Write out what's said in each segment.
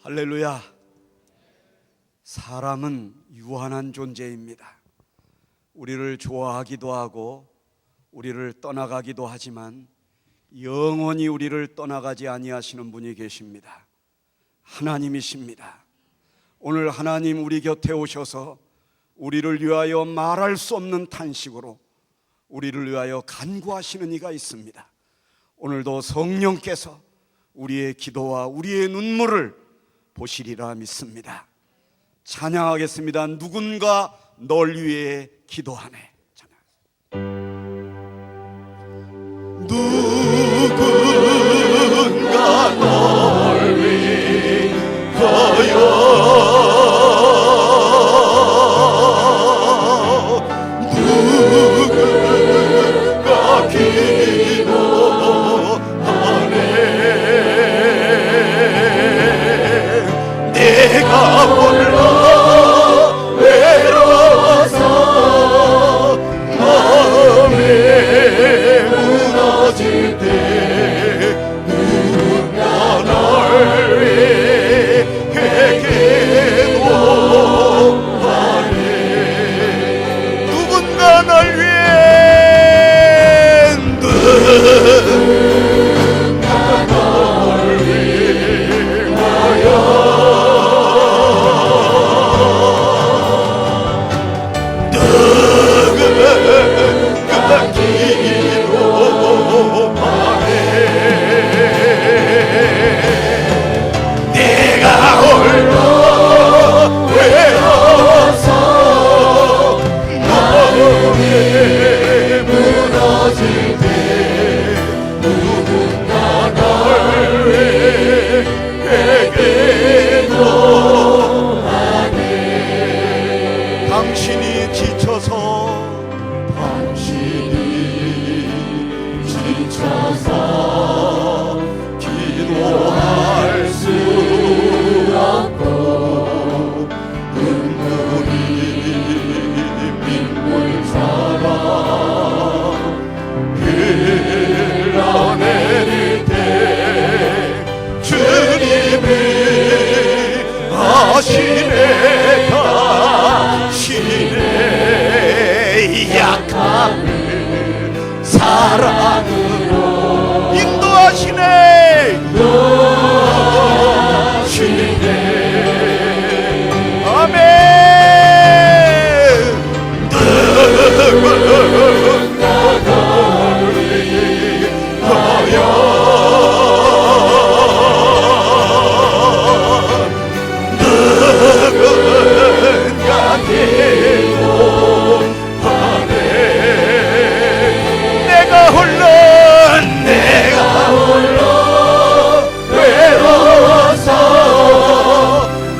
할렐루야. 사람은 유한한 존재입니다. 우리를 좋아하기도 하고 우리를 떠나가기도 하지만 영원히 우리를 떠나가지 아니하시는 분이 계십니다. 하나님이십니다. 오늘 하나님 우리 곁에 오셔서 우리를 위하여 말할 수 없는 탄식으로 우리를 위하여 간구하시는 이가 있습니다. 오늘도 성령께서 우리의 기도와 우리의 눈물을 보시리라 믿습니다. 찬양하겠습니다. 누군가 널 위해 기도하네. 누군가 널 위하여 누군가 기도하네. 내가 홀로 외로워서 마음에 무너질 때 누군가 널 위해 기도하네. 누군가 널 위해 기도할 수 없고 눈물이 빗물처럼 흘러내릴 때 주님이 아시네. 당신의 약함을 사랑으로 인도하시네. 아멘. 누군가 널 위하여 누군가 기도하네. 내가 홀로 외로워서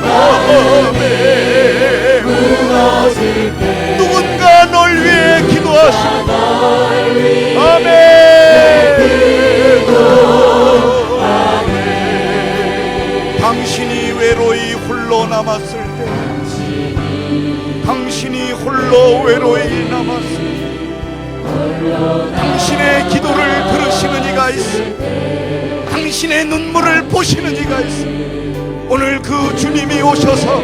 마음에 무너질 때 누군가 널 위해 기도하시고 아멘. 당신이 외로이 홀로 남았을 때 당신이 홀로 외로이 남았을 때 당신의 기도를 들으시는 이가 있습니다. 당신의 눈물을 보시는 이가 있습니다. 오늘 그 주님이 오셔서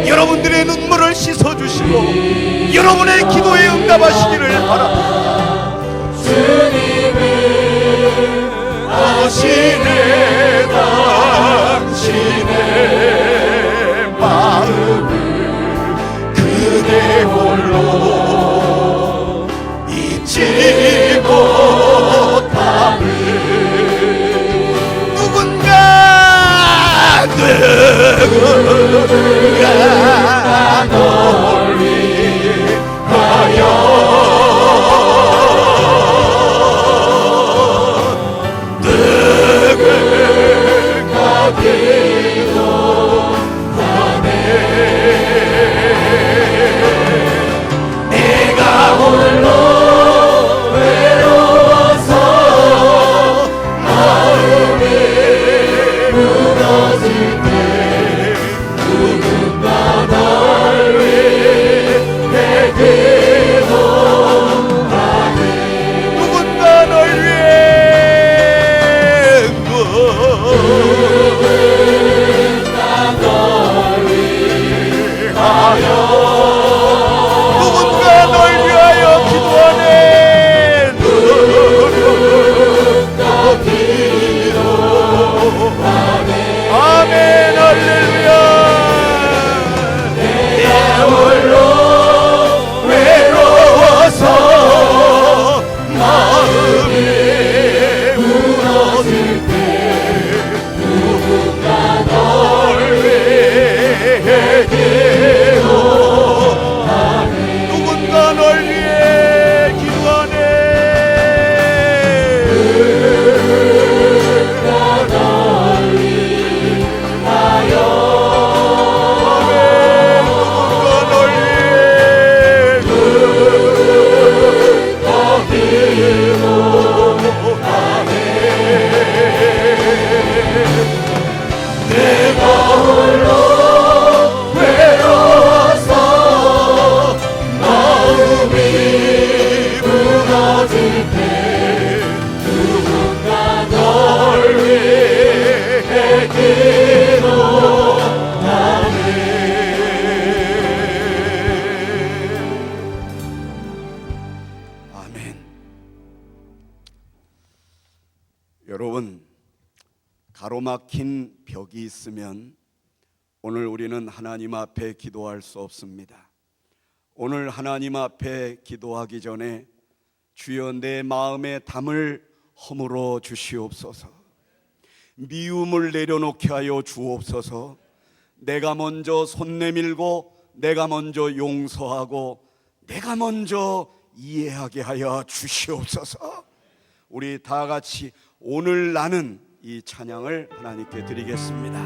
여러분들의 눈물을 씻어주시고 여러분의 기도에 응답하시기를 바랍니다. 주님은 아시네. 당신의 마음을 그대 홀로 잊지 못함을 누군가 널 위하여 누군가 기도하네. 내가 홀로 외로워서 마음이 무너질 때 누군가 널 위해 여러분, 가로막힌 벽이 있으면 오늘 우리는 하나님 앞에 기도할 수 없습니다. 오늘 하나님 앞에 기도하기 전에 주여 내 마음의 담을 허물어 주시옵소서. 미움을 내려놓게 하여 주옵소서. 내가 먼저 손 내밀고 내가 먼저 용서하고 내가 먼저 이해하게 하여 주시옵소서. 우리 다 같이 오늘 나는 이 찬양을 하나님께 드리겠습니다.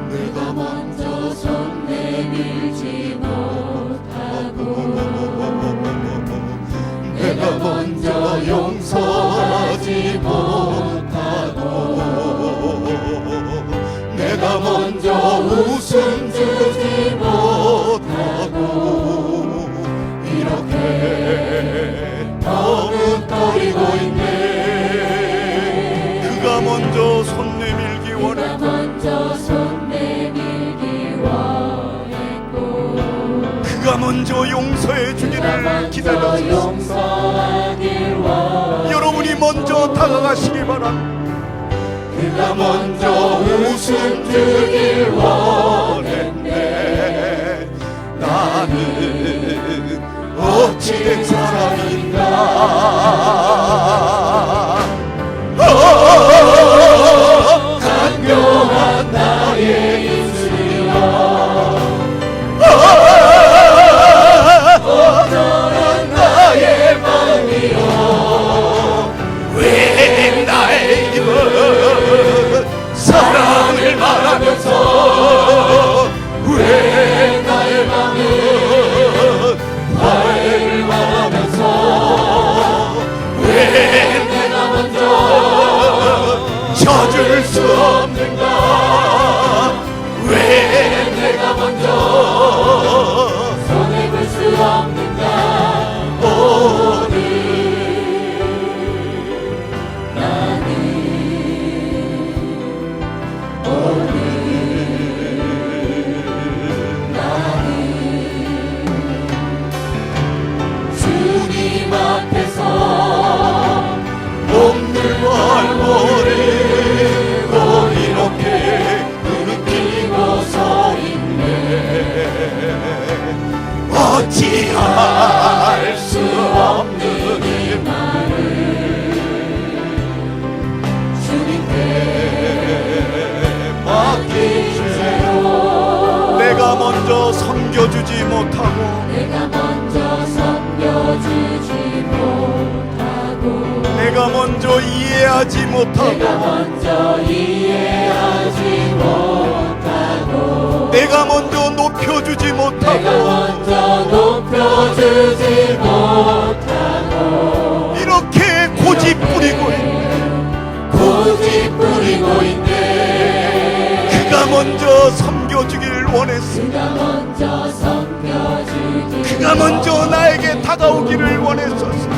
내가 먼저 손 내밀지 못하고 내가 먼저 용서하지 못하고 내가 먼저 웃음 주지 못하고 이렇게 머뭇거리고 있네. 그가 먼저 손 내밀기 원했고 먼저 손 내밀기 원했고 그가 먼저 용서해 주기를 기다렸습니다. 용서하길 원 여러분이 먼저 다가가시기 바랍니다. 그가 먼저 웃음 주길 원했네. 나는 어찌된 사람인가. 간교한 나의 입술이여 어쩌면 나의 마음이여 왜 나의 입은 사랑을 말하면서 왜 나의 마음은 화해를 말하면서 왜 내가 먼저 져줄 수 없는가. 왜 내가 먼저 손해볼 수 없는가. 오늘 나는 주님 앞에서 몸들 발버리고 이렇게 느끼고 서 있네. 어찌할 수 없는 이 말을 주님께 맡긴 채로 내가 먼저 섬겨주지 못하고 내가 먼저 섬겨주지 못하고 내가 먼저 이해하지 내가 못하고 먼저 이해하지 못하고 내가 먼저 높여주지 내가 못하고 먼저 높여주지 못하고 이렇게 고집 부리고 있네. 고집 부리고 있네. 그가 먼저 섬겨주길 원했습니다. 그가 먼저 섬겨주기 그가 먼저 나에게 다가오기를 원했었습니다.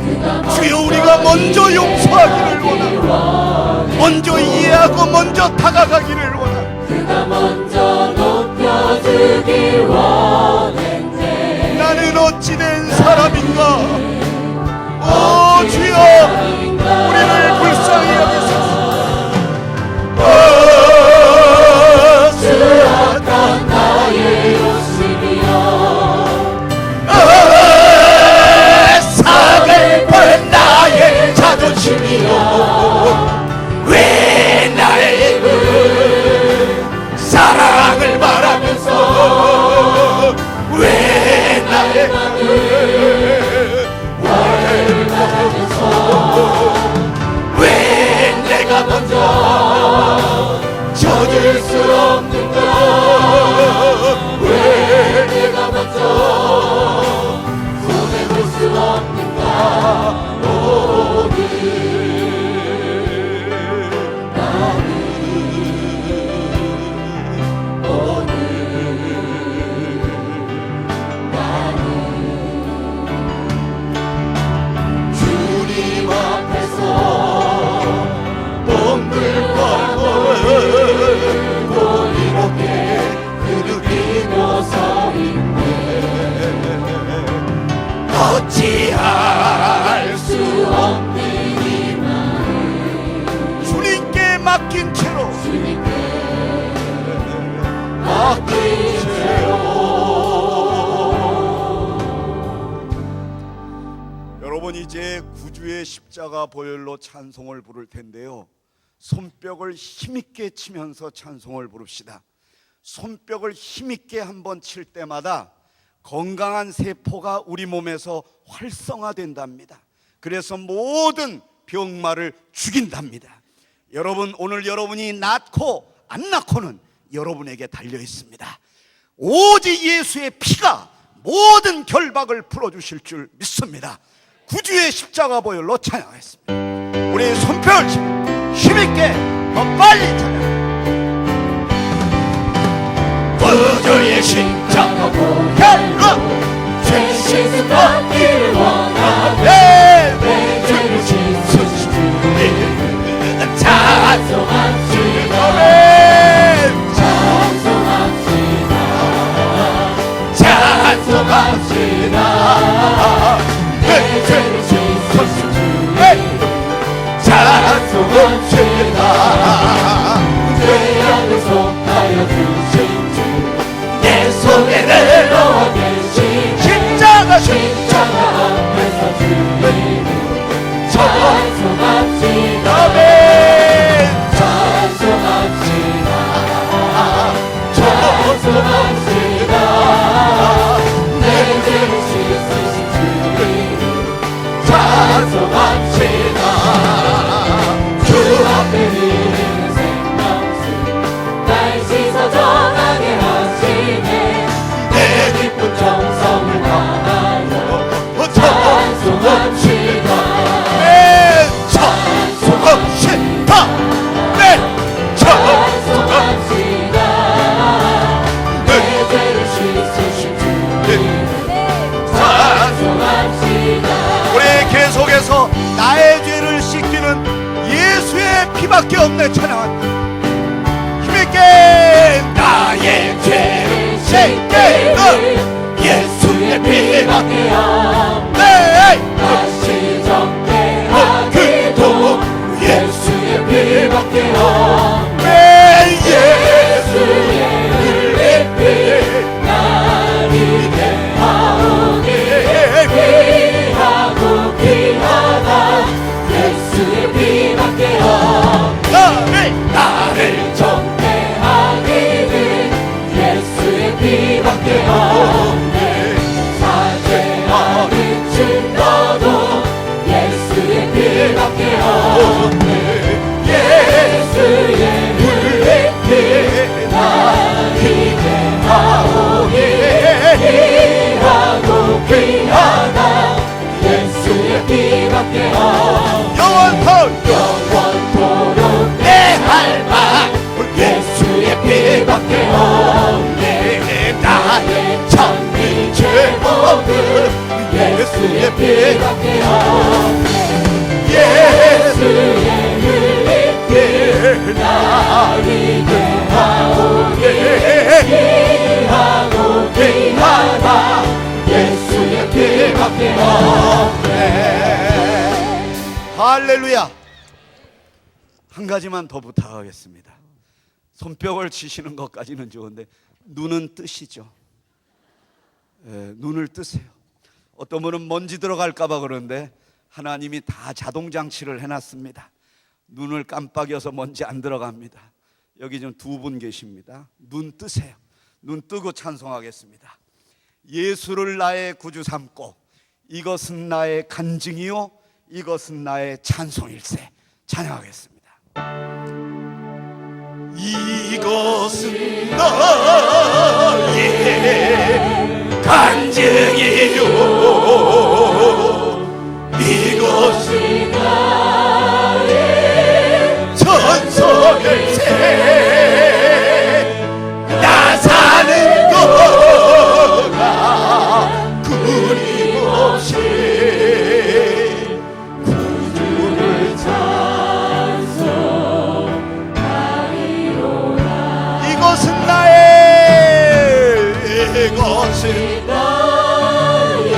그가 주여 우리가 먼저 용서하기를 원하고 먼저 이해하고 먼저 다가가기를 원하고 그가 먼저 높여주길 원했네. 나는 어찌된 사람인가. 오 주여 우리를 불쌍히 여기소서. 수락한 나의 욕심이여 사갈 뻔 나의 자존심이여 왜 나의 사랑을 말하면서 왜 나의 화해를 말하면서 왜 주님께 맡기세요. 여러분, 이제 구주의 십자가 보혈로 찬송을 부를 텐데요, 손뼉을 힘있게 치면서 찬송을 부릅시다. 손뼉을 힘있게 한번 칠 때마다 건강한 세포가 우리 몸에서 활성화된답니다. 그래서 모든 병마를 죽인답니다. 여러분, 오늘 여러분이 낳고 안 낳고는 여러분에게 달려 있습니다. 오직 예수의 피가 모든 결박을 풀어주실 줄 믿습니다. 구주의 십자가 보혈로 찬양하겠습니다. 우리 손뼉을 치고 힘있게 더 빨리 찬양. 구주의 십자가 보혈로 죄 씻음 받기를 원하네. 내 죄를 씻으신 주님 찬송합시다. 찬송합시다. 찬송합시다. 내 죄를 씻으신 주님 찬송합시다. 죄악을 속하여 주신 주 내 속에 내려와 계신 십자가 앞에서 주님 찬송합시다. 찬송합시다. 찬송합시다. 내 죄를 씻으신 주님 찬송합시다. 주 앞에 흐르는 생명수 날 씻어 정하게 하시네. 내 기쁜 정성을 다하여 찬송합시다. 찬송합시다. 네, 찬송합시다. 내 죄를 씻으신 주님 찬송합시다. 우리 계속해서 나의 죄를 씻기는 예수의 피밖에 없네. 찬양합니다. 힘있게 나의 죄를 씻기는 예수의 피밖에 없네. 다시 정죄하기도 예수의 피밖에 없네. 예수의 흘린 피 나를 대하오니 귀하고 귀하다. 예수의 피밖에 없네. 나를 정죄하기는 예수의 피밖에 없네. 사죄하는 증거도 예수의 피밖에 없네. 예수의 흘린 피 나를 대하오니 귀하고 귀하다. 예수의 피밖에 없네. 영원토록 내 할망 예수의 피밖에 없네. 나의 참이 죄복은 예수의 피밖에 없네. 예수의 흘린 피 나를 대하오니 귀하고 귀하다. 예수의 피밖에 없네. 할렐루야. 한 가지만 더 부탁하겠습니다. 손뼉을 치시는 것까지는 좋은데 눈은 뜨시죠? 눈을 뜨세요. 어떤 분은 먼지 들어갈까 봐 그러는데 하나님이 다 자동장치를 해놨습니다. 눈을 깜빡여서 먼지 안 들어갑니다. 여기 좀 두 분 계십니다. 눈 뜨세요. 눈 뜨고 찬송하겠습니다. 예수를 나의 구주 삼고 이것은 나의 간증이요 이것은 나의 찬송일세. 찬양하겠습니다. 이것은 나의 간증이요 이것이 나의 전설일세. 나 사는 거가 끊임없이 구주를 찬송하리로라. 이것은 나의 이것은 나의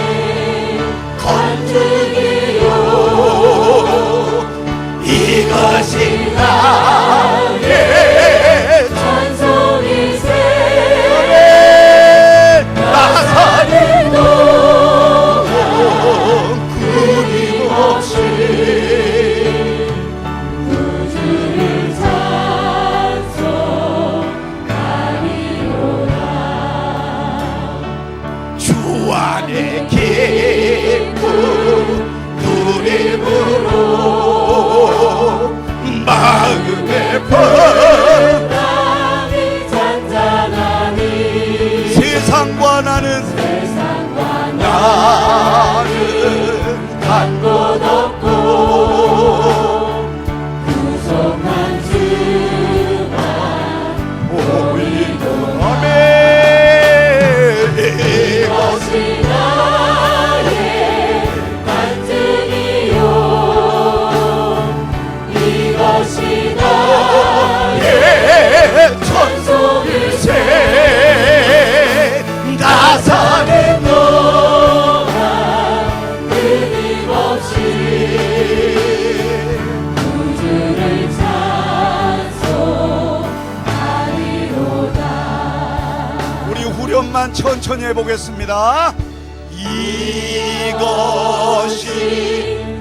번만 천천히 해보겠습니다. 이것이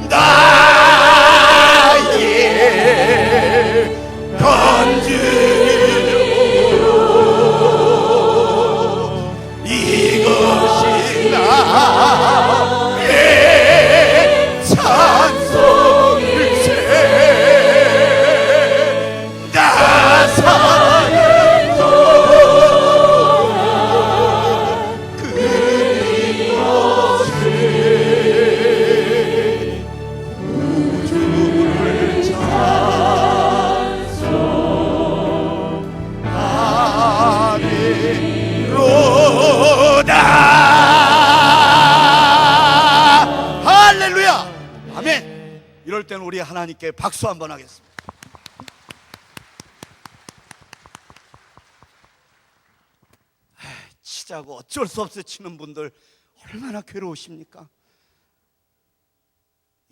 나의 건지요, 이것이 나의 찬송일세. 나 사는 동안 그리웠세. 구주를 찬송하리로다. 할렐루야. 아멘. 이럴 때는 우리 하나님께 박수 한번 하겠습니다. 치자고 어쩔 수 없이 치는 분들 얼마나 괴로우십니까?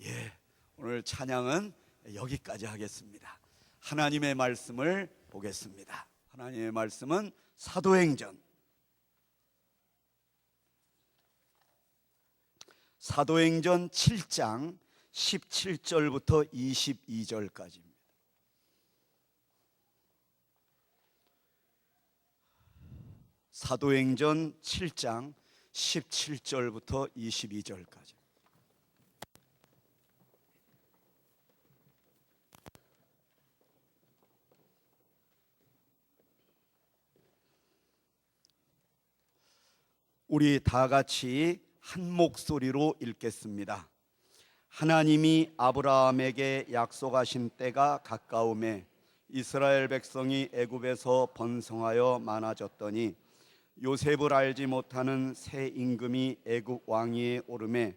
예, 오늘 찬양은 여기까지 하겠습니다. 하나님의 말씀을 보겠습니다. 하나님의 말씀은 사도행전 7장 17절부터 22절까지입니다. 사도행전 7장 17절부터 22절까지. 우리 다 같이 한 목소리로 읽겠습니다. 하나님이 아브라함에게 약속하신 때가 가까우매 이스라엘 백성이 애굽에서 번성하여 많아졌더니 요셉을 알지 못하는 새 임금이 애굽 왕위에 오르매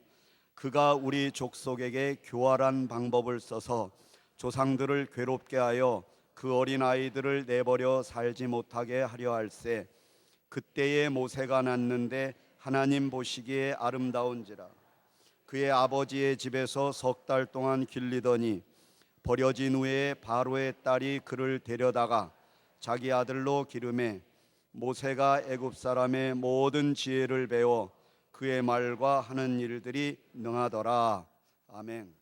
그가 우리 족속에게 교활한 방법을 써서 조상들을 괴롭게 하여 그 어린 아이들을 내버려 살지 못하게 하려 할세. 그때에 모세가 낳는데 하나님 보시기에 아름다운지라. 그의 아버지의 집에서 3달 동안 길리더니 버려진 후에 바로의 딸이 그를 데려다가 자기 아들로 기르매 모세가 애굽 사람의 모든 지혜를 배워 그의 말과 하는 일들이 능하더라. 아멘.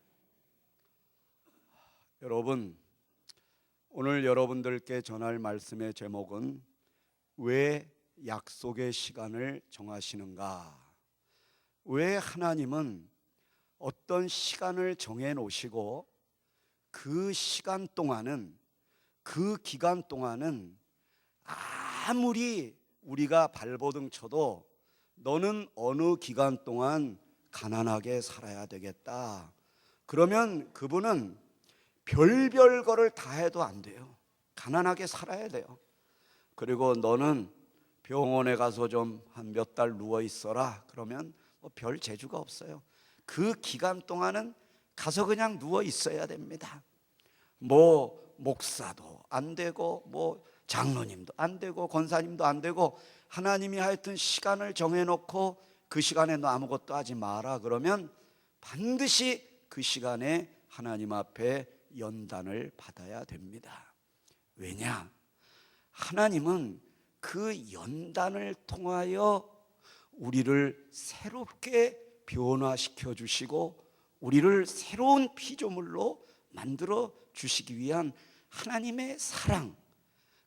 여러분, 오늘 여러분들께 전할 말씀의 제목은 왜 약속의 시간을 정하시는가? 왜 하나님은 어떤 시간을 정해 놓으시고 그 시간 동안은, 그 기간 동안은 아무리 우리가 발버둥 쳐도 너는 어느 기간 동안 가난하게 살아야 되겠다. 그러면 그분은 별별 거를 다 해도 안 돼요. 가난하게 살아야 돼요. 그리고 너는 병원에 가서 좀 한 몇 달 누워 있어라. 그러면 뭐 별 재주가 없어요. 그 기간 동안은 가서 그냥 누워 있어야 됩니다. 뭐 목사도 안 되고 뭐 장로님도 안 되고 권사님도 안 되고 하나님이 하여튼 시간을 정해놓고 그 시간에 너 아무것도 하지 마라 그러면 반드시 그 시간에 하나님 앞에 연단을 받아야 됩니다. 왜냐? 하나님은 그 연단을 통하여 우리를 새롭게 변화시켜 주시고 우리를 새로운 피조물로 만들어 주시기 위한 하나님의 사랑,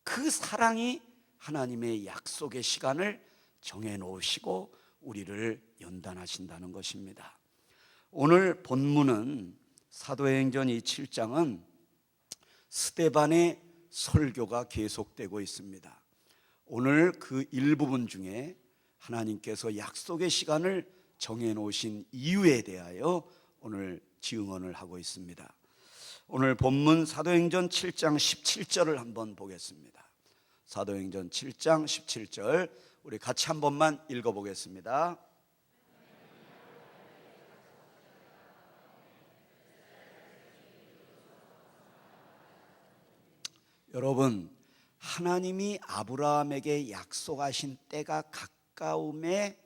그 사랑이 하나님의 약속의 시간을 정해 놓으시고 우리를 연단하신다는 것입니다. 오늘 본문은 사도행전 이 7장은 스데반의 설교가 계속되고 있습니다. 오늘 그 일부분 중에 하나님께서 약속의 시간을 정해 놓으신 이유에 대하여 오늘 증언을 하고 있습니다. 오늘 본문 사도행전 7장 17절을 한번 보겠습니다. 사도행전 7장 17절 우리 같이 한 번만 읽어보겠습니다. 여러분, 하나님이 아브라함에게 약속하신 때가 가까움에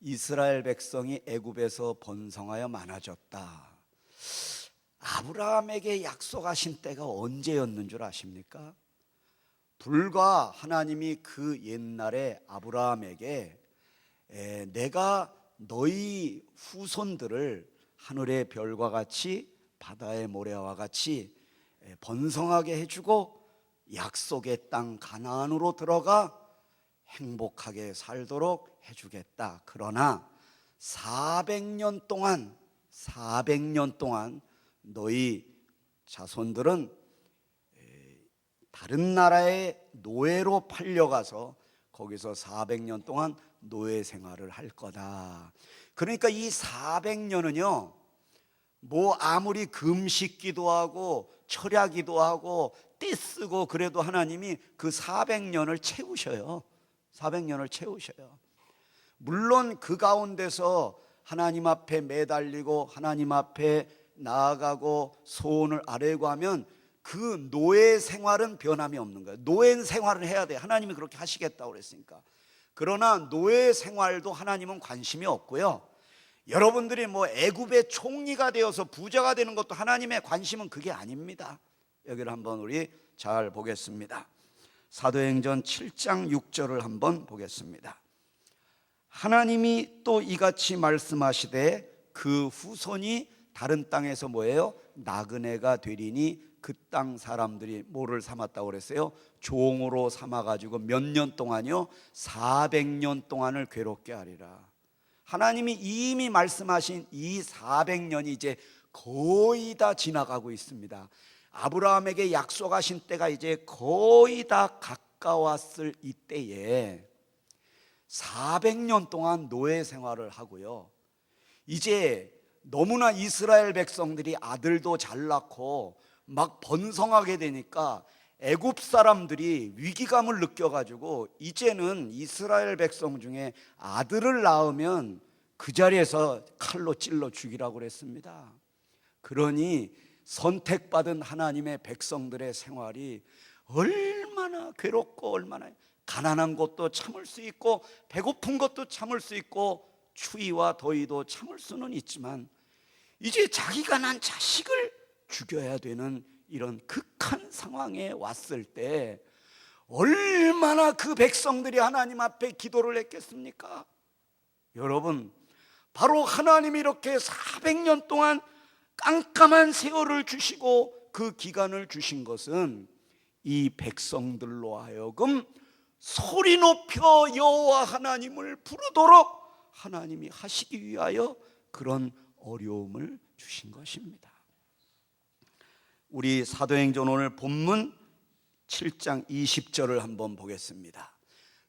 이스라엘 백성이 애굽에서 번성하여 많아졌다. 아브라함에게 약속하신 때가 언제였는 줄 아십니까? 불과 하나님이 그 옛날에 아브라함에게 내가 너희 후손들을 하늘의 별과 같이 바다의 모래와 같이 번성하게 해주고 약속의 땅 가나안으로 들어가 행복하게 살도록 해주겠다. 그러나 400년 동안 너희 자손들은 다른 나라의 노예로 팔려가서 거기서 400년 동안 노예 생활을 할 거다. 그러니까 이 400년은요 뭐 아무리 금식기도 하고 철야기도 하고 떼쓰고 그래도 하나님이 그 400년을 채우셔요. 400년을 채우셔요. 물론 그 가운데서 하나님 앞에 매달리고 하나님 앞에 나아가고 소원을 아뢰고 하면 그 노예 생활은 변함이 없는 거예요. 노예 생활을 해야 돼. 하나님이 그렇게 하시겠다고 그랬으니까. 그러나 노예 생활도 하나님은 관심이 없고요. 여러분들이 뭐 애굽의 총리가 되어서 부자가 되는 것도 하나님의 관심은 그게 아닙니다. 여기를 한번 우리 잘 보겠습니다. 사도행전 7장 6절을 한번 보겠습니다. 하나님이 또 이같이 말씀하시되 그 후손이 다른 땅에서 뭐예요? 나그네가 되리니 그 땅 사람들이 뭐를 삼았다고 그랬어요? 종으로 삼아가지고 몇 년 동안요? 400년 동안을 괴롭게 하리라. 하나님이 이미 말씀하신 이 400년이 이제 거의 다 지나가고 있습니다. 아브라함에게 약속하신 때가 이제 거의 다 가까웠을 이때에 400년 동안 노예 생활을 하고요. 이제 너무나 이스라엘 백성들이 아들도 잘 낳고 막 번성하게 되니까 애굽 사람들이 위기감을 느껴가지고 이제는 이스라엘 백성 중에 아들을 낳으면 그 자리에서 칼로 찔러 죽이라고 그랬습니다. 그러니 선택받은 하나님의 백성들의 생활이 얼마나 괴롭고 얼마나 가난한 것도 참을 수 있고 배고픈 것도 참을 수 있고 추위와 더위도 참을 수는 있지만 이제 자기가 난 자식을 죽여야 되는 이런 극한 상황에 왔을 때 얼마나 그 백성들이 하나님 앞에 기도를 했겠습니까? 여러분, 바로 하나님이 이렇게 400년 동안 깜깜한 세월을 주시고 그 기간을 주신 것은 이 백성들로 하여금 소리 높여 여호와 하나님을 부르도록 하나님이 하시기 위하여 그런 어려움을 주신 것입니다. 우리 사도행전 오늘 본문 7장 20절을 한번 보겠습니다.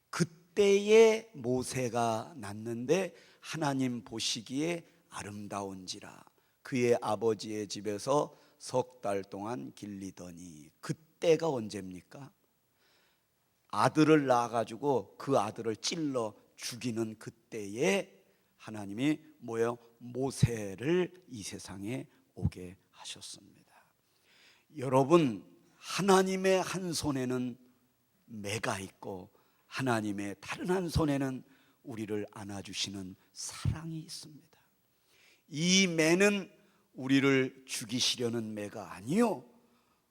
그때에 모세가 났는데 하나님 보시기에 아름다운지라 그의 아버지의 집에서 3달 동안 길리더니. 그때가 언제입니까? 아들을 낳아가지고 그 아들을 찔러 죽이는 그때에 하나님이 뭐예요? 모세를 이 세상에 오게 하셨습니다. 여러분, 하나님의 한 손에는 매가 있고 하나님의 다른 한 손에는 우리를 안아주시는 사랑이 있습니다. 이 매는 우리를 죽이시려는 매가 아니요,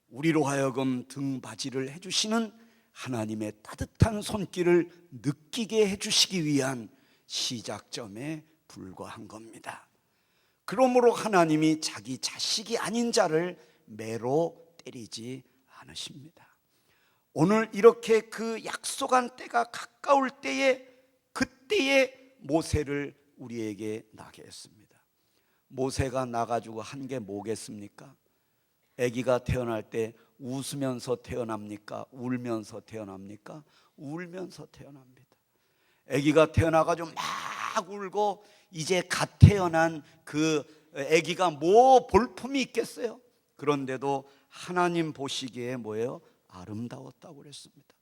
우리로 하여금 등받이를 해주시는 하나님의 따뜻한 손길을 느끼게 해주시기 위한 시작점에 불과한 겁니다. 그러므로 하나님이 자기 자식이 아닌 자를 매로 때리지 않으십니다. 오늘 이렇게 그 약속한 때가 가까울 때에 그때에 모세를 우리에게 나게 했습니다. 모세가 나가지고 한 게 뭐겠습니까? 아기가 태어날 때 웃으면서 태어납니까? 울면서 태어납니까? 울면서 태어납니다. 아기가 태어나가지고 막 울고 이제 갓 태어난 그 아기가 뭐 볼품이 있겠어요? 그런데도 하나님 보시기에 뭐예요? 아름다웠다고 그랬습니다.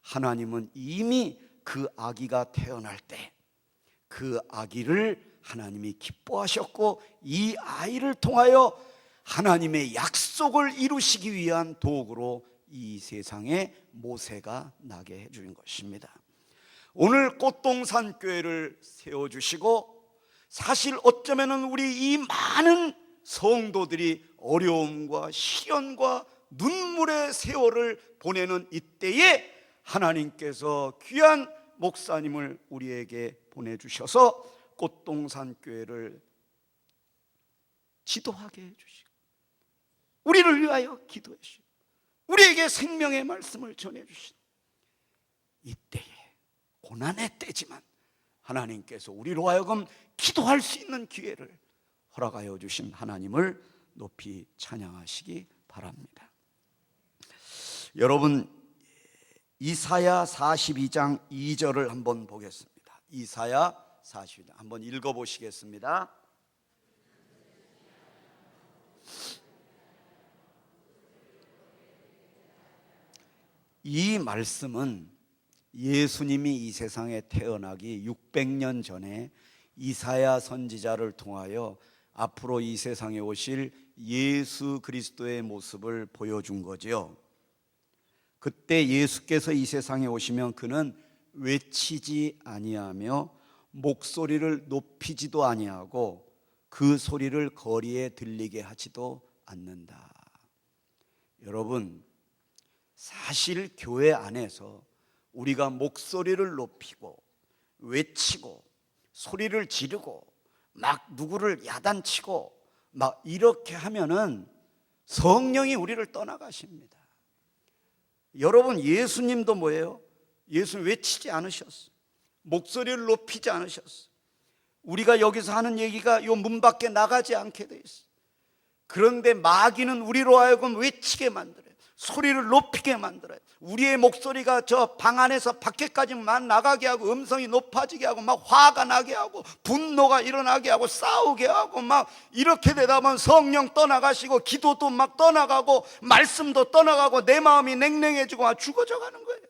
하나님은 이미 그 아기가 태어날 때 그 아기를 하나님이 기뻐하셨고 이 아이를 통하여 하나님의 약속을 이루시기 위한 도구로 이 세상에 모세가 나게 해주는 것입니다. 오늘 꽃동산 교회를 세워주시고 사실 어쩌면 우리 이 많은 성도들이 어려움과 시련과 눈물의 세월을 보내는 이때에 하나님께서 귀한 목사님을 우리에게 보내주셔서 꽃동산 교회를 지도하게 해주시고 우리를 위하여 기도해 주시고 우리에게 생명의 말씀을 전해주신 이때에 고난의 때지만 하나님께서 우리로 하여금 기도할 수 있는 기회를 허락하여 주신 하나님을 높이 찬양하시기 바랍니다. 여러분, 이사야 42장 2절을 한번 보겠습니다. 이사야 42장 한번 읽어보시겠습니다. 이 말씀은 예수님이 이 세상에 태어나기 600년 전에 이사야 선지자를 통하여 앞으로 이 세상에 오실 예수 그리스도의 모습을 보여준 거죠. 그때 예수께서 이 세상에 오시면 그는 외치지 아니하며 목소리를 높이지도 아니하고 그 소리를 거리에 들리게 하지도 않는다. 여러분, 사실 교회 안에서 우리가 목소리를 높이고 외치고 소리를 지르고 막 누구를 야단치고 막 이렇게 하면은 성령이 우리를 떠나가십니다. 여러분, 예수님도 뭐예요? 예수 외치지 않으셨어요. 목소리를 높이지 않으셨어요. 우리가 여기서 하는 얘기가 요 문 밖에 나가지 않게 돼 있어요. 그런데 마귀는 우리로 하여금 외치게 만들어요. 소리를 높이게 만들어요. 우리의 목소리가 저 방 안에서 밖에까지만 나가게 하고 음성이 높아지게 하고 막 화가 나게 하고 분노가 일어나게 하고 싸우게 하고 막 이렇게 되다 보면 성령 떠나가시고 기도도 막 떠나가고 말씀도 떠나가고 내 마음이 냉랭해지고 막 죽어져 가는 거예요.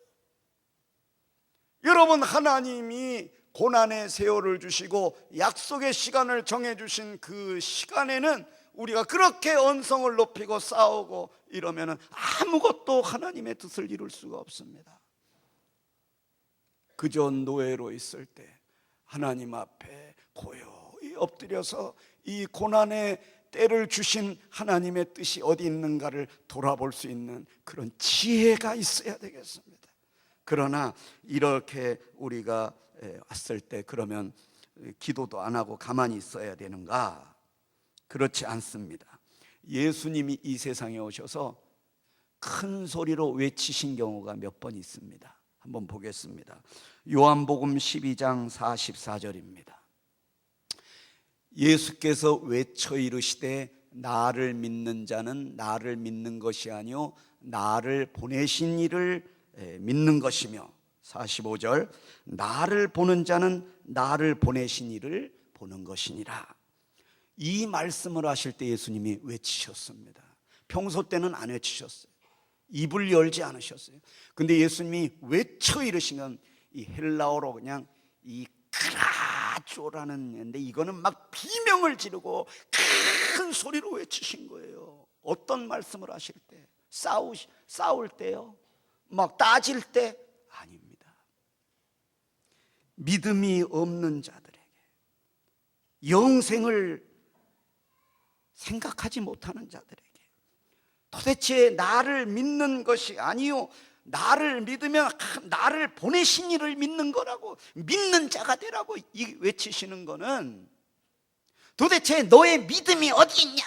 여러분, 하나님이 고난의 세월을 주시고 약속의 시간을 정해주신 그 시간에는 우리가 그렇게 언성을 높이고 싸우고 이러면 아무것도 하나님의 뜻을 이룰 수가 없습니다. 그저 노예로 있을 때 하나님 앞에 고요히 엎드려서 이 고난의 때를 주신 하나님의 뜻이 어디 있는가를 돌아볼 수 있는 그런 지혜가 있어야 되겠습니다. 그러나 이렇게 우리가 왔을 때 그러면 기도도 안 하고 가만히 있어야 되는가? 그렇지 않습니다. 예수님이 이 세상에 오셔서 큰 소리로 외치신 경우가 몇 번 있습니다. 한번 보겠습니다. 요한복음 12장 44절입니다. 예수께서 외쳐 이르시되 나를 믿는 자는 나를 믿는 것이 아니요 나를 보내신 이를 믿는 것이며 45절 나를 보는 자는 나를 보내신 이를 보는 것이니라. 이 말씀을 하실 때 예수님이 외치셨습니다. 평소 때는 안 외치셨어요. 입을 열지 않으셨어요. 근데 예수님이 외쳐 이르신 건 이 헬라어로 그냥 이 크라조라는 건데 이거는 막 비명을 지르고 큰 소리로 외치신 거예요. 어떤 말씀을 하실 때? 싸울 때요? 막 따질 때? 아닙니다. 믿음이 없는 자들에게 영생을 생각하지 못하는 자들에게 도대체 나를 믿는 것이 아니요 나를 믿으면 나를 보내신 이를 믿는 거라고 믿는 자가 되라고 외치시는 거는 도대체 너의 믿음이 어디 있냐?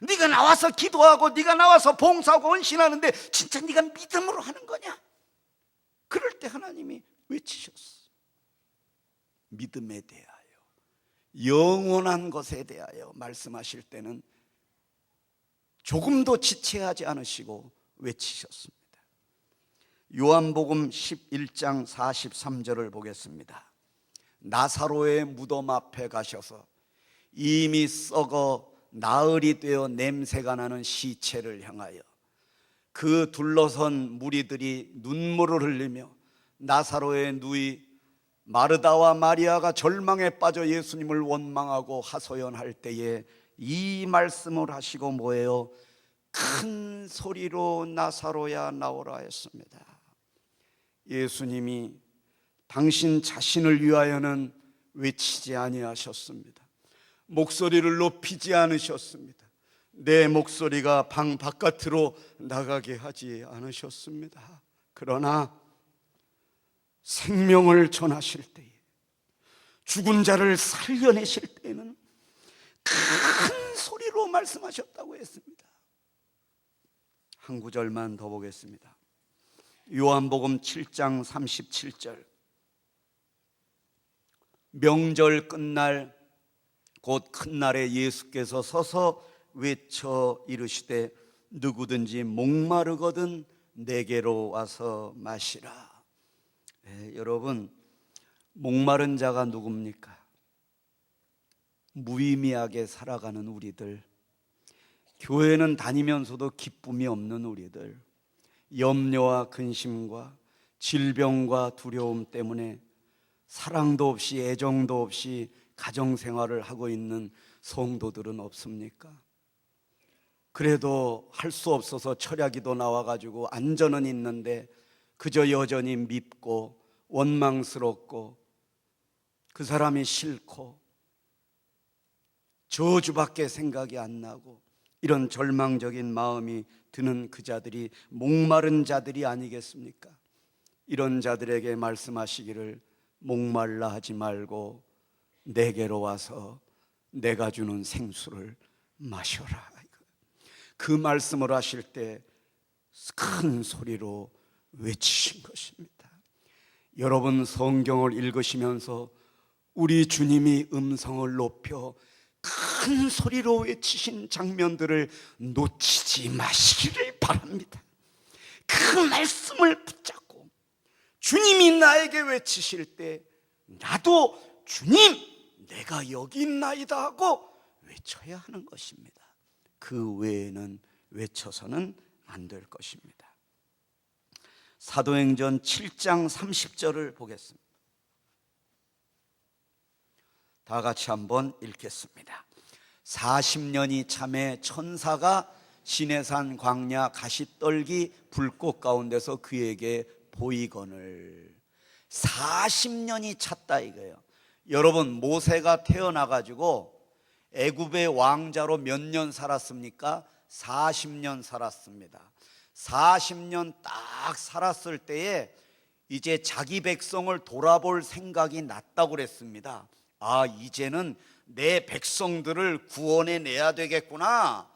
네가 나와서 기도하고 네가 나와서 봉사하고 헌신하는데 진짜 네가 믿음으로 하는 거냐? 그럴 때 하나님이 외치셨어. 믿음에 대하여 영원한 것에 대하여 말씀하실 때는 조금도 지체하지 않으시고 외치셨습니다. 요한복음 11장 43절을 보겠습니다. 나사로의 무덤 앞에 가셔서 이미 썩어 나흘이 되어 냄새가 나는 시체를 향하여 그 둘러선 무리들이 눈물을 흘리며 나사로의 누이 마르다와 마리아가 절망에 빠져 예수님을 원망하고 하소연할 때에 이 말씀을 하시고 뭐예요? 큰 소리로 나사로야 나오라 했습니다. 예수님이 당신 자신을 위하여는 외치지 아니하셨습니다. 목소리를 높이지 않으셨습니다. 내 목소리가 방 바깥으로 나가게 하지 않으셨습니다. 그러나 생명을 전하실 때에, 죽은 자를 살려내실 때에는 큰 소리로 말씀하셨다고 했습니다. 한 구절만 더 보겠습니다. 요한복음 7장 37절. 명절 끝날 곧 큰 날에 예수께서 서서 외쳐 이르시되 누구든지 목마르거든 내게로 와서 마시라. 여러분, 목마른 자가 누굽니까? 무의미하게 살아가는 우리들, 교회는 다니면서도 기쁨이 없는 우리들, 염려와 근심과 질병과 두려움 때문에 사랑도 없이 애정도 없이 가정생활을 하고 있는 성도들은 없습니까? 그래도 할 수 없어서 철야기도 나와가지고 안전은 있는데 그저 여전히 밉고 원망스럽고 그 사람이 싫고 저주밖에 생각이 안 나고 이런 절망적인 마음이 드는 그 자들이 목마른 자들이 아니겠습니까? 이런 자들에게 말씀하시기를 목말라 하지 말고 내게로 와서 내가 주는 생수를 마셔라. 그 말씀을 하실 때 큰 소리로 외치신 것입니다. 여러분, 성경을 읽으시면서 우리 주님이 음성을 높여 큰 소리로 외치신 장면들을 놓치지 마시기를 바랍니다. 그 말씀을 붙잡고 주님이 나에게 외치실 때 나도 주님 내가 여기 있나이다 하고 외쳐야 하는 것입니다. 그 외에는 외쳐서는 안 될 것입니다. 사도행전 7장 30절을 보겠습니다. 다 같이 한번 읽겠습니다. 40년이 참에 천사가 시내산 광야 가시떨기 불꽃 가운데서 그에게 보이거늘. 40년이 찼다 이거예요. 여러분, 모세가 태어나가지고 애굽의 왕자로 몇 년 살았습니까? 40년 살았습니다. 40년 딱 살았을 때에 이제 자기 백성을 돌아볼 생각이 났다고 그랬습니다. 아, 이제는 내 백성들을 구원해 내야 되겠구나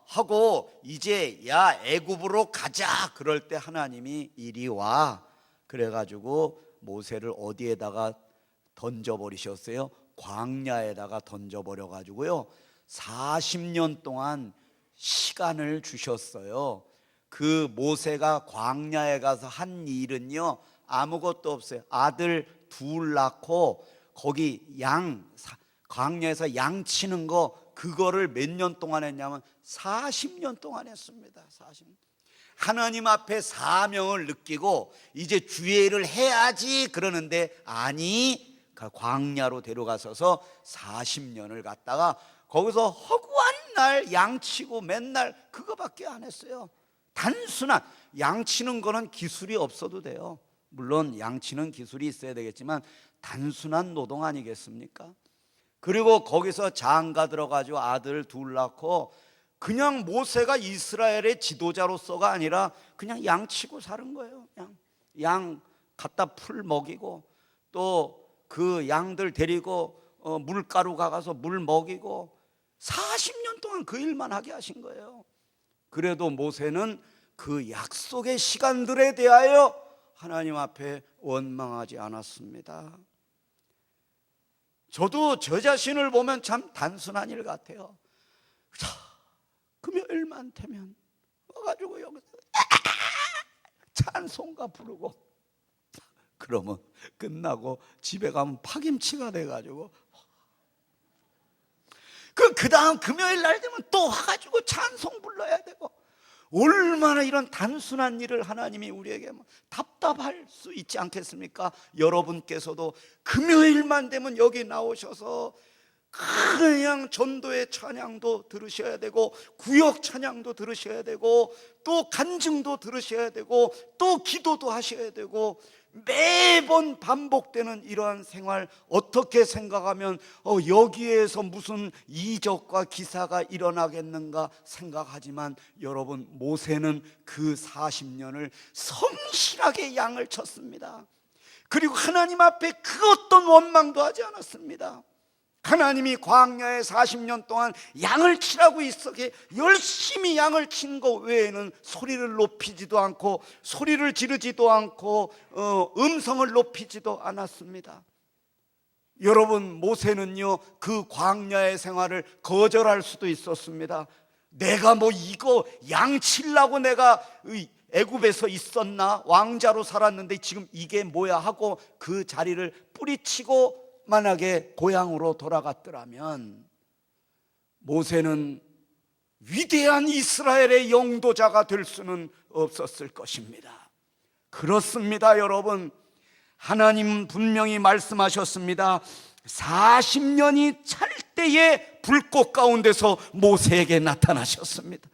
하고 이제 야 애굽으로 가자. 그럴 때 하나님이 이리 와. 그래가지고 모세를 어디에다가 던져버리셨어요? 광야에다가 던져버려가지고요 40년 동안 시간을 주셨어요. 그 모세가 광야에 가서 한 일은요 아무것도 없어요. 아들 둘 낳고 거기 광야에서 양 치는 거 그거를 몇 년 동안 했냐면 40년 동안 했습니다. 40년. 하나님 앞에 사명을 느끼고 이제 주의를 해야지 그러는데 아니, 광야로 데려가셔서 40년을 갔다가 거기서 허구한 날 양치고 맨날 그거밖에 안 했어요. 단순한 양치는 거는 기술이 없어도 돼요. 물론 양치는 기술이 있어야 되겠지만 단순한 노동 아니겠습니까? 그리고 거기서 장가 들어가지고 아들 둘 낳고 그냥 모세가 이스라엘의 지도자로서가 아니라 그냥 양치고 사는 거예요. 양 갖다 풀 먹이고 또 그 양들 데리고 물가로 가서 물 먹이고 40년 동안 그 일만 하게 하신 거예요. 그래도 모세는 그 약속의 시간들에 대하여 하나님 앞에 원망하지 않았습니다. 저도 저 자신을 보면 참 단순한 일 같아요. 금요일만 되면 와가지고 여기서 찬송가 부르고 그러면 끝나고 집에 가면 파김치가 돼가지고 그 다음 금요일 날 되면 또 와가지고 찬송 불러야 되고 얼마나 이런 단순한 일을 하나님이 우리에게 답답할 수 있지 않겠습니까? 여러분께서도 금요일만 되면 여기 나오셔서 그냥 전도의 찬양도 들으셔야 되고 구역 찬양도 들으셔야 되고 또 간증도 들으셔야 되고 또 기도도 하셔야 되고 매번 반복되는 이러한 생활, 어떻게 생각하면 여기에서 무슨 이적과 기사가 일어나겠는가 생각하지만, 여러분, 모세는 그 40년을 성실하게 양을 쳤습니다. 그리고 하나님 앞에 그 어떤 원망도 하지 않았습니다. 하나님이 광야에 40년 동안 양을 치라고 있었기에 열심히 양을 친 것 외에는 소리를 높이지도 않고 소리를 지르지도 않고 음성을 높이지도 않았습니다. 여러분, 모세는요, 그 광야의 생활을 거절할 수도 있었습니다. 내가 뭐 이거 양 치려고 내가 애굽에서 있었나? 왕자로 살았는데 지금 이게 뭐야 하고 그 자리를 뿌리치고 만약에 고향으로 돌아갔더라면 모세는 위대한 이스라엘의 영도자가 될 수는 없었을 것입니다. 그렇습니다, 여러분. 하나님 분명히 말씀하셨습니다. 40년이 찰 때에 불꽃 가운데서 모세에게 나타나셨습니다.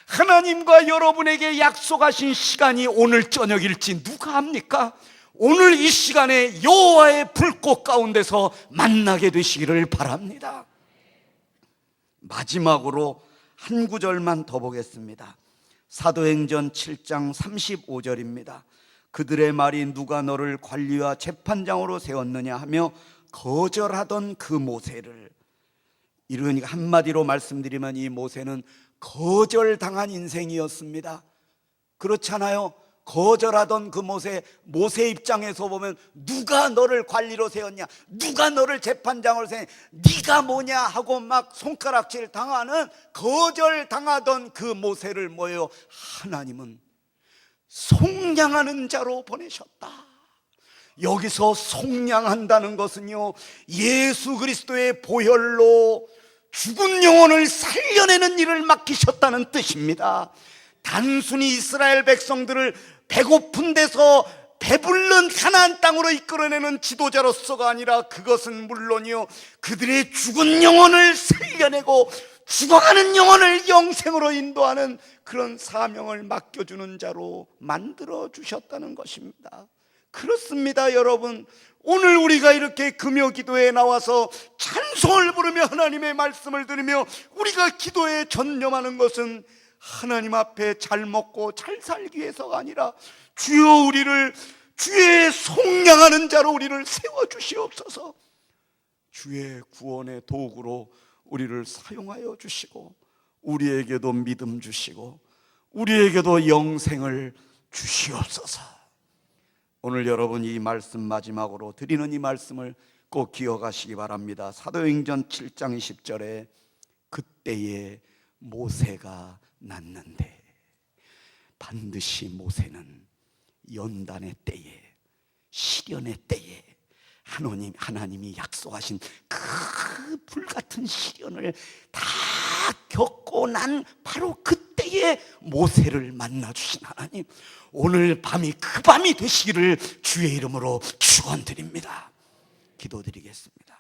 하나님과 여러분에게 약속하신 시간이 오늘 저녁일지 누가 압니까? 오늘 이 시간에 여호와의 불꽃 가운데서 만나게 되시기를 바랍니다. 마지막으로 한 구절만 더 보겠습니다. 사도행전 7장 35절입니다. 그들의 말이 누가 너를 관리와 재판장으로 세웠느냐 하며 거절하던 그 모세를, 이러니까 한마디로 말씀드리면 이 모세는 거절당한 인생이었습니다. 그렇잖아요. 거절하던 그 모세 입장에서 보면 누가 너를 관리로 세웠냐, 누가 너를 재판장으로 세웠냐, 네가 뭐냐 하고 막 손가락질 당하는, 거절당하던 그 모세를 뭐예요? 하나님은 속량하는 자로 보내셨다. 여기서 속량한다는 것은요, 예수 그리스도의 보혈로 죽은 영혼을 살려내는 일을 맡기셨다는 뜻입니다. 단순히 이스라엘 백성들을 배고픈 데서 배불른 가나안 땅으로 이끌어내는 지도자로서가 아니라, 그것은 물론이요, 그들의 죽은 영혼을 살려내고 죽어가는 영혼을 영생으로 인도하는 그런 사명을 맡겨주는 자로 만들어 주셨다는 것입니다. 그렇습니다, 여러분. 오늘 우리가 이렇게 금요 기도에 나와서 찬송을 부르며 하나님의 말씀을 들으며 우리가 기도에 전념하는 것은 하나님 앞에 잘 먹고 잘 살기 위해서가 아니라, 주여 우리를 주의 속량하는 자로 우리를 세워주시옵소서. 주의 구원의 도구로 우리를 사용하여 주시고, 우리에게도 믿음 주시고 우리에게도 영생을 주시옵소서. 오늘 여러분, 이 말씀 마지막으로 드리는 이 말씀을 꼭 기억하시기 바랍니다. 사도행전 7장 20절에 그때에 모세가 났는데, 반드시 모세는 연단의 때에, 시련의 때에 하나님이 약속하신 그 불같은 시련을 다 겪고 난 바로 그때에 모세를 만나주신 하나님, 오늘 밤이 그 밤이 되시기를 주의 이름으로 축원드립니다. 기도드리겠습니다.